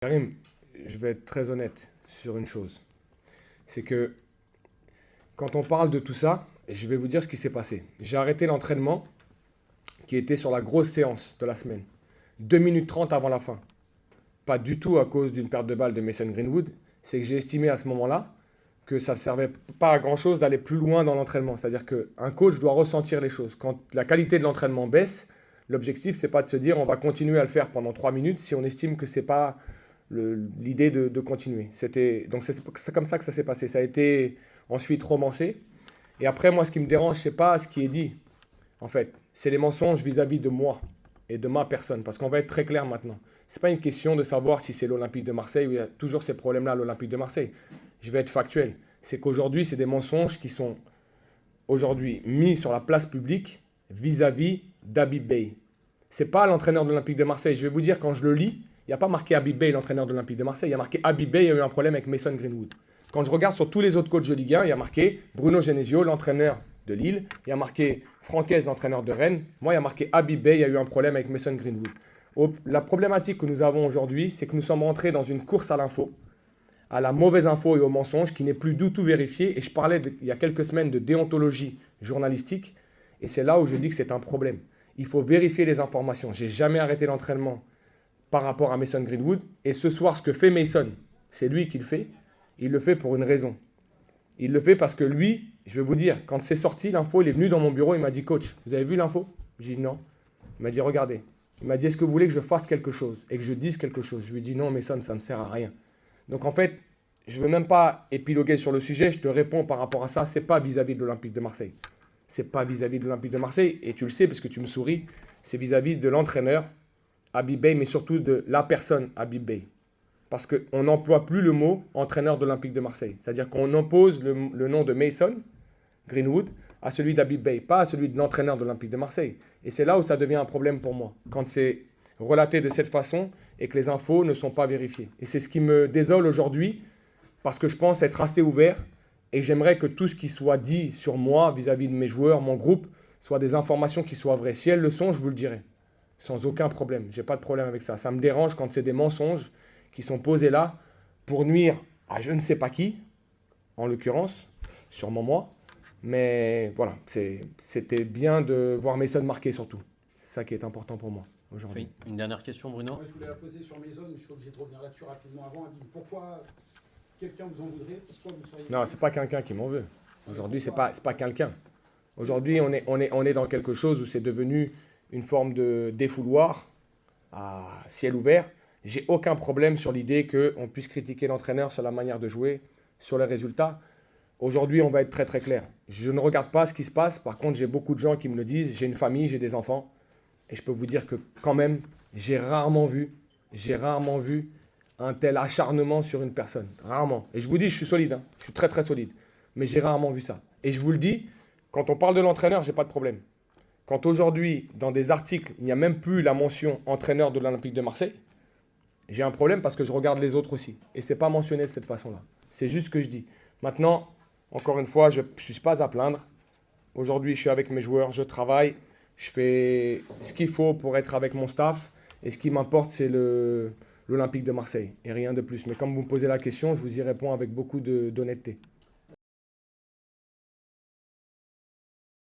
Karim, je vais être très honnête sur une chose. C'est que quand on parle de tout ça, je vais vous dire ce qui s'est passé. J'ai arrêté l'entraînement qui était sur la grosse séance de la semaine. 2 minutes 30 avant la fin. Pas du tout à cause d'une perte de balle de Mason Greenwood. C'est que j'ai estimé à ce moment-là que ça ne servait pas à grand-chose d'aller plus loin dans l'entraînement. C'est-à-dire qu'un coach doit ressentir les choses. Quand la qualité de l'entraînement baisse, l'objectif, c'est pas de se dire on va continuer à le faire pendant 3 minutes si on estime que c'est pas l'idée de continuer. Donc c'est comme ça que ça s'est passé. Ça a été ensuite romancé. Et après, moi, ce qui me dérange, c'est pas ce qui est dit. En fait, c'est les mensonges vis-à-vis de moi et de ma personne. Parce qu'on va être très clair maintenant. C'est pas une question de savoir si c'est l'Olympique de Marseille où il y a toujours ces problèmes-là à l'Olympique de Marseille. Je vais être factuel. C'est qu'aujourd'hui, c'est des mensonges qui sont aujourd'hui mis sur la place publique vis-à-vis d'Habib Beye. C'est pas l'entraîneur de l'Olympique de Marseille. Je vais vous dire, quand je le lis, il n'y a pas marqué Habib Beye, l'entraîneur de l'Olympique de Marseille. Il y a marqué Habib Beye, il y a eu un problème avec Mason Greenwood. Quand je regarde sur tous les autres coachs de Ligue 1, il y a marqué Bruno Genesio, l'entraîneur de Lille. Il y a marqué Francaise, l'entraîneur de Rennes. Moi, il y a marqué Habib Beye, il y a eu un problème avec Mason Greenwood. La problématique que nous avons aujourd'hui, c'est que nous sommes rentrés dans une course à l'info, à la mauvaise info et au mensonge qui n'est plus du tout vérifiée. Et je parlais il y a quelques semaines de déontologie journalistique. Et c'est là où je dis que c'est un problème. Il faut vérifier les informations. J'ai jamais arrêté l'entraînement par rapport à Mason Greenwood. Et ce soir, ce que fait Mason, c'est lui qui le fait. Il le fait pour une raison. Il le fait parce que lui, je vais vous dire, quand c'est sorti l'info, il est venu dans mon bureau, il m'a dit, coach, vous avez vu l'info? J'ai dit non. Il m'a dit, regardez. Il m'a dit, est-ce que vous voulez que je fasse quelque chose et que je dise quelque chose? Je lui ai dit, non, Mason, ça ne sert à rien. Donc en fait, je ne veux même pas épiloguer sur le sujet, je te réponds par rapport à ça, ce n'est pas vis-à-vis de l'Olympique de Marseille. Ce n'est pas vis-à-vis de l'Olympique de Marseille, et tu le sais parce que tu me souris, c'est vis-à-vis de l'entraîneur Habib Beye, mais surtout de la personne Habib Beye. Parce qu'on n'emploie plus le mot entraîneur de l'Olympique de Marseille. C'est-à-dire qu'on oppose le nom de Mason Greenwood à celui d'Habib Beye, pas à celui de l'entraîneur de l'Olympique de Marseille. Et c'est là où ça devient un problème pour moi, quand c'est relaté de cette façon et que les infos ne sont pas vérifiées. Et c'est ce qui me désole aujourd'hui, parce que je pense être assez ouvert et j'aimerais que tout ce qui soit dit sur moi vis-à-vis de mes joueurs, mon groupe, soit des informations qui soient vraies. Si elles le sont, je vous le dirai, sans aucun problème. Je n'ai pas de problème avec ça. Ça me dérange quand c'est des mensonges qui sont posés là pour nuire à je ne sais pas qui, en l'occurrence, sûrement moi. Mais voilà, c'était bien de voir Mason marquer surtout. C'est ça qui est important pour moi aujourd'hui. Oui, une dernière question, Bruno. Moi, je voulais la poser sur Mason, mais je suis obligé de revenir là-dessus rapidement avant. Pourquoi quelqu'un vous en voudrait? Pourquoi vous seriez... Non, c'est pas quelqu'un qui m'en veut. Aujourd'hui, c'est pas quelqu'un. Aujourd'hui, on est dans quelque chose où c'est devenu une forme de défouloir à ciel ouvert. J'ai aucun problème sur l'idée qu'on puisse critiquer l'entraîneur sur la manière de jouer, sur les résultats. Aujourd'hui, on va être très très clair. Je ne regarde pas ce qui se passe. Par contre, j'ai beaucoup de gens qui me le disent. J'ai une famille, j'ai des enfants. Et je peux vous dire que quand même, j'ai rarement vu un tel acharnement sur une personne. Rarement. Et je vous dis, je suis solide. Hein. Je suis très très solide. Mais j'ai rarement vu ça. Et je vous le dis, quand on parle de l'entraîneur, j'ai pas de problème. Quand aujourd'hui, dans des articles, il n'y a même plus la mention entraîneur de l'Olympique de Marseille, j'ai un problème parce que je regarde les autres aussi. Et c'est pas mentionné de cette façon-là. C'est juste ce que je dis. Maintenant, encore une fois, je ne suis pas à plaindre. Aujourd'hui, je suis avec mes joueurs, je travaille, je fais ce qu'il faut pour être avec mon staff. Et ce qui m'importe, c'est l'Olympique de Marseille et rien de plus. Mais comme vous me posez la question, je vous y réponds avec beaucoup d'honnêteté.